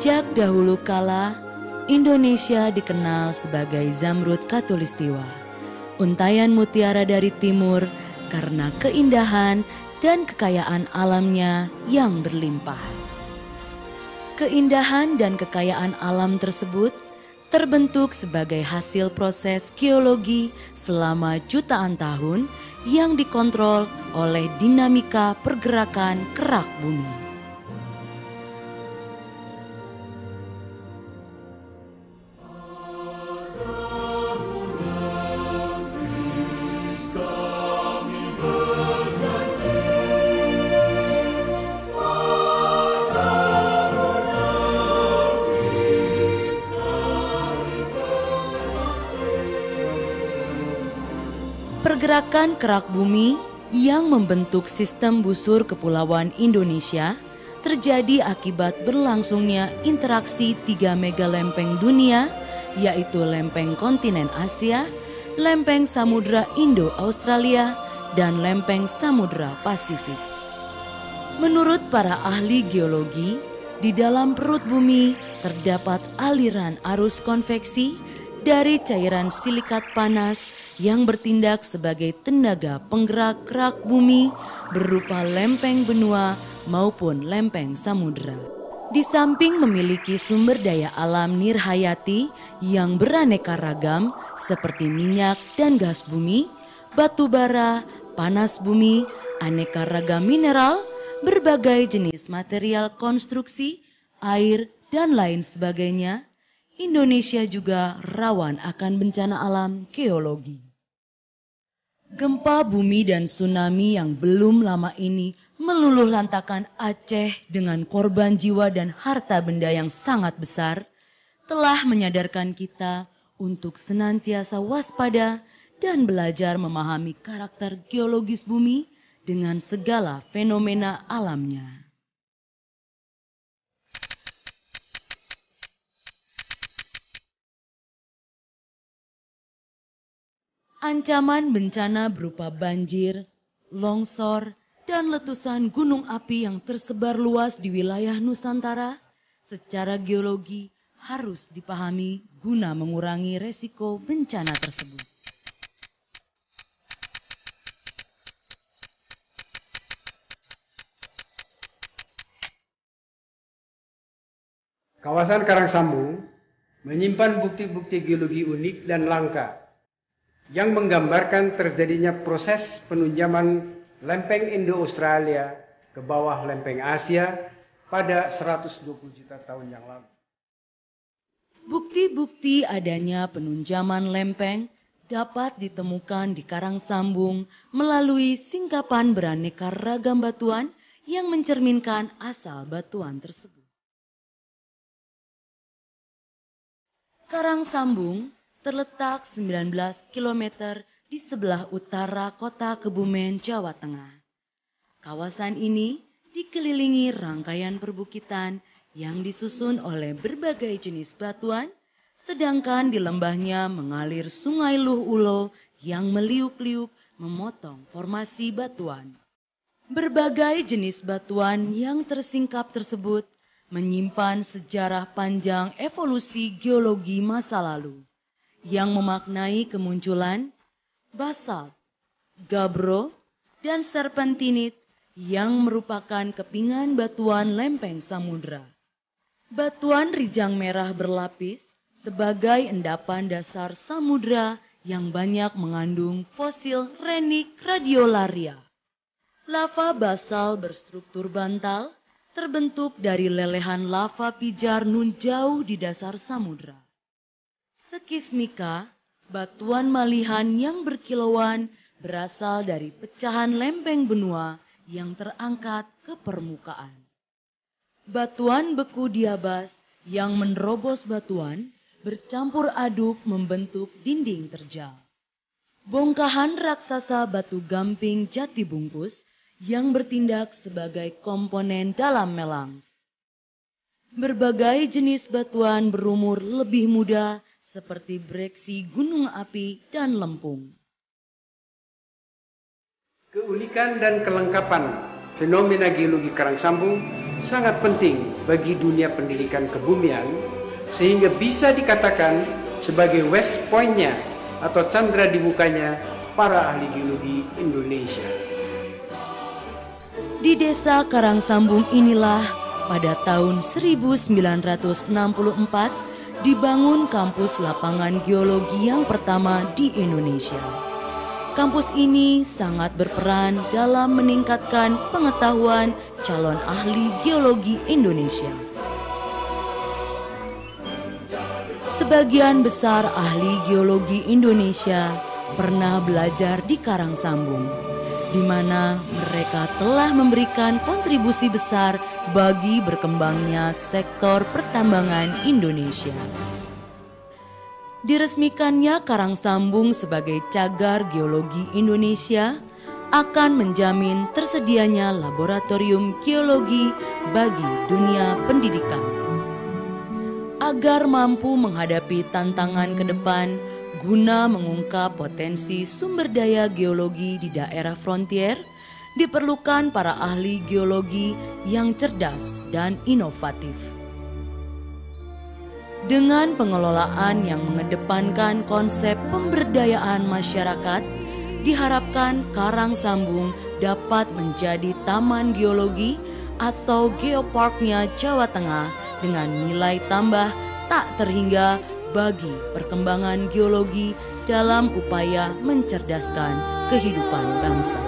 Sejak dahulu kala, Indonesia dikenal sebagai Zamrud Khatulistiwa, untayan mutiara dari timur karena keindahan dan kekayaan alamnya yang berlimpah. Keindahan dan kekayaan alam tersebut terbentuk sebagai hasil proses geologi selama jutaan tahun yang dikontrol oleh dinamika pergerakan kerak bumi. Pergerakan kerak bumi yang membentuk sistem busur kepulauan Indonesia terjadi akibat berlangsungnya interaksi 3 mega lempeng dunia, yaitu lempeng kontinen Asia, lempeng samudra Indo-Australia, dan lempeng samudra Pasifik. Menurut para ahli geologi, di dalam perut bumi terdapat aliran arus konveksi dari cairan silikat panas yang bertindak sebagai tenaga penggerak kerak bumi berupa lempeng benua maupun lempeng samudra. Di samping memiliki sumber daya alam nirhayati yang beraneka ragam seperti minyak dan gas bumi, batu bara, panas bumi, aneka ragam mineral, berbagai jenis material konstruksi, air, dan lain sebagainya, Indonesia juga rawan akan bencana alam geologi. Gempa bumi dan tsunami yang belum lama ini meluluh lantakan Aceh dengan korban jiwa dan harta benda yang sangat besar, telah menyadarkan kita untuk senantiasa waspada dan belajar memahami karakter geologis bumi dengan segala fenomena alamnya. Ancaman bencana berupa banjir, longsor, dan letusan gunung api yang tersebar luas di wilayah Nusantara secara geologi harus dipahami guna mengurangi resiko bencana tersebut. Kawasan Karangsambung menyimpan bukti-bukti geologi unik dan langka yang menggambarkan terjadinya proses penunjaman lempeng Indo-Australia ke bawah lempeng Asia pada 120 juta tahun yang lalu. Bukti-bukti adanya penunjaman lempeng dapat ditemukan di Karangsambung melalui singkapan beraneka ragam batuan yang mencerminkan asal batuan tersebut. Karangsambung terletak 19 km di sebelah utara kota Kebumen, Jawa Tengah. Kawasan ini dikelilingi rangkaian perbukitan yang disusun oleh berbagai jenis batuan, sedangkan di lembahnya mengalir Sungai Luh Ulo yang meliuk-liuk memotong formasi batuan. Berbagai jenis batuan yang tersingkap tersebut menyimpan sejarah panjang evolusi geologi masa lalu yang memaknai kemunculan basalt, gabbro, dan serpentinit yang merupakan kepingan batuan lempeng samudra. Batuan rijang merah berlapis sebagai endapan dasar samudra yang banyak mengandung fosil renik radiolaria. Lava basal berstruktur bantal terbentuk dari lelehan lava pijar nun jauh di dasar samudra. Sekismika, batuan malihan yang berkilauan berasal dari pecahan lempeng benua yang terangkat ke permukaan. Batuan beku diabas yang menerobos batuan bercampur aduk membentuk dinding terjal. Bongkahan raksasa batu gamping jati bungkus yang bertindak sebagai komponen dalam melangs. Berbagai jenis batuan berumur lebih muda seperti breksi gunung api dan lempung. Keunikan dan kelengkapan fenomena geologi Karangsambung sangat penting bagi dunia pendidikan kebumian sehingga bisa dikatakan sebagai West Point-nya atau candra di mukanya para ahli geologi Indonesia. Di desa Karangsambung inilah pada tahun 1964 dibangun kampus lapangan geologi yang pertama di Indonesia. Kampus ini sangat berperan dalam meningkatkan pengetahuan calon ahli geologi Indonesia. Sebagian besar ahli geologi Indonesia pernah belajar di Karangsambung, di mana mereka telah memberikan kontribusi besar bagi berkembangnya sektor pertambangan Indonesia. Diresmikannya Karangsambung sebagai cagar geologi Indonesia akan menjamin tersedianya laboratorium geologi bagi dunia pendidikan. Agar mampu menghadapi tantangan ke depan guna mengungkap potensi sumber daya geologi di daerah frontier, diperlukan para ahli geologi yang cerdas dan inovatif. Dengan pengelolaan yang mengedepankan konsep pemberdayaan masyarakat, diharapkan Karangsambung dapat menjadi taman geologi atau geoparknya Jawa Tengah dengan nilai tambah tak terhingga bagi perkembangan geologi dalam upaya mencerdaskan kehidupan bangsa.